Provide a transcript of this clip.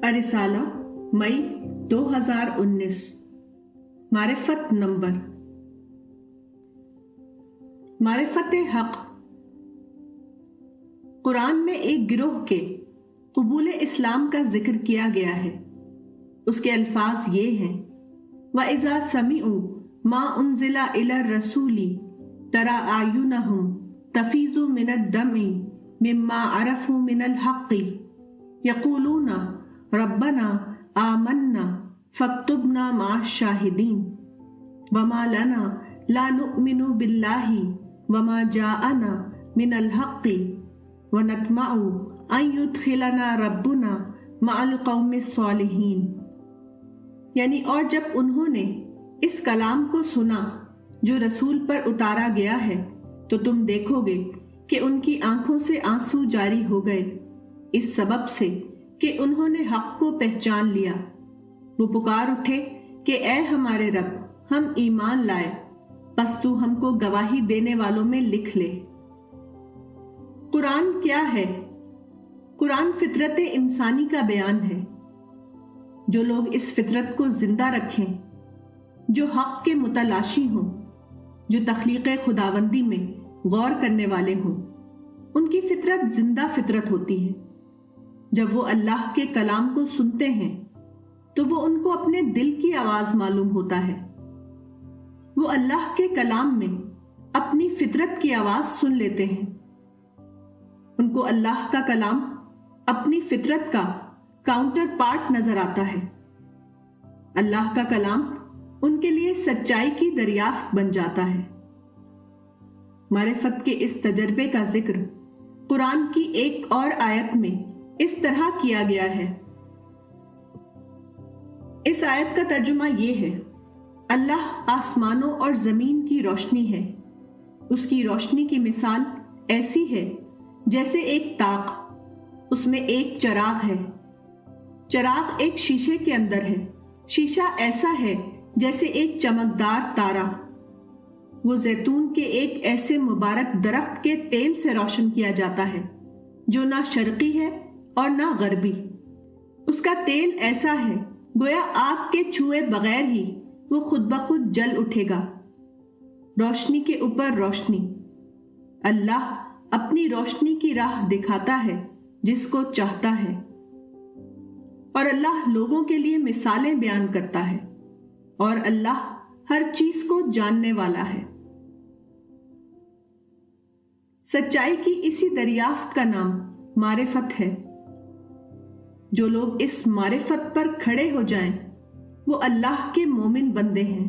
الرسالہ مئی 2019 معرفت نمبر معرفت حق۔ قرآن میں ایک گروہ کے قبول اسلام کا ذکر کیا گیا ہے۔ اس کے الفاظ یہ ہیں: وَإِذَا سَمِعُوا مَا أُنزِلَ إِلَى الرَّسُولِ تَرَىٰ أَعْيُنَهُمْ تَفِيضُ مِنَ الدَّمْعِ مِمَّا عَرَفُوا مِنَ الْحَقِّ يَقُولُونَ رَبَّنَا آمَنَّا فَاكْتُبْنَا مَعَ الشَّاهِدِينَ وَمَا لَنَا لَا نُؤْمِنُ بِاللَّهِ وَمَا جَاءَنَا مِنَ الْحَقِّ وَنَطْمَعُ أَن يُدْخِلَنَا رَبُّنَا مَعَ الْقَوْمِ الصَّالِحِينَ، یعنی اور جب انہوں نے اس کلام کو سنا جو رسول پر اتارا گیا ہے تو تم دیکھو گے کہ ان کی آنکھوں سے آنسو جاری ہو گئے، اس سبب سے کہ انہوں نے حق کو پہچان لیا۔ وہ پکار اٹھے کہ اے ہمارے رب، ہم ایمان لائے، پس تو ہم کو گواہی دینے والوں میں لکھ لے۔ قرآن کیا ہے؟ قرآن فطرت انسانی کا بیان ہے۔ جو لوگ اس فطرت کو زندہ رکھیں، جو حق کے متلاشی ہوں، جو تخلیق خداوندی میں غور کرنے والے ہوں، ان کی فطرت زندہ فطرت ہوتی ہے۔ جب وہ اللہ کے کلام کو سنتے ہیں تو وہ ان کو اپنے دل کی آواز معلوم ہوتا ہے۔ وہ اللہ کے کلام میں اپنی فطرت کی آواز سن لیتے ہیں۔ ان کو اللہ کا کلام اپنی فطرت کا کاؤنٹر پارٹ نظر آتا ہے۔ اللہ کا کلام ان کے لیے سچائی کی دریافت بن جاتا ہے۔ معرفت کے اس تجربے کا ذکر قرآن کی ایک اور آیت میں اس طرح کیا گیا ہے۔ اس آیت کا ترجمہ یہ ہے: اللہ آسمانوں اور زمین کی روشنی ہے۔ اس کی روشنی کی مثال ایسی ہے جیسے ایک طاق، اس میں ایک چراغ ہے۔ چراغ ایک شیشے کے اندر ہے۔ شیشہ ایسا ہے جیسے ایک چمکدار تارا۔ وہ زیتون کے ایک ایسے مبارک درخت کے تیل سے روشن کیا جاتا ہے جو نہ شرقی ہے اور نہ غربی۔ اس کا تیل ایسا ہے گویا آگ کے چھوئے بغیر ہی وہ خود بخود جل اٹھے گا۔ روشنی کے اوپر روشنی۔ اللہ اپنی روشنی کی راہ دکھاتا ہے جس کو چاہتا ہے، اور اللہ لوگوں کے لیے مثالیں بیان کرتا ہے، اور اللہ ہر چیز کو جاننے والا ہے۔ سچائی کی اسی دریافت کا نام معرفت ہے۔ جو لوگ اس معرفت پر کھڑے ہو جائیں وہ اللہ کے مومن بندے ہیں۔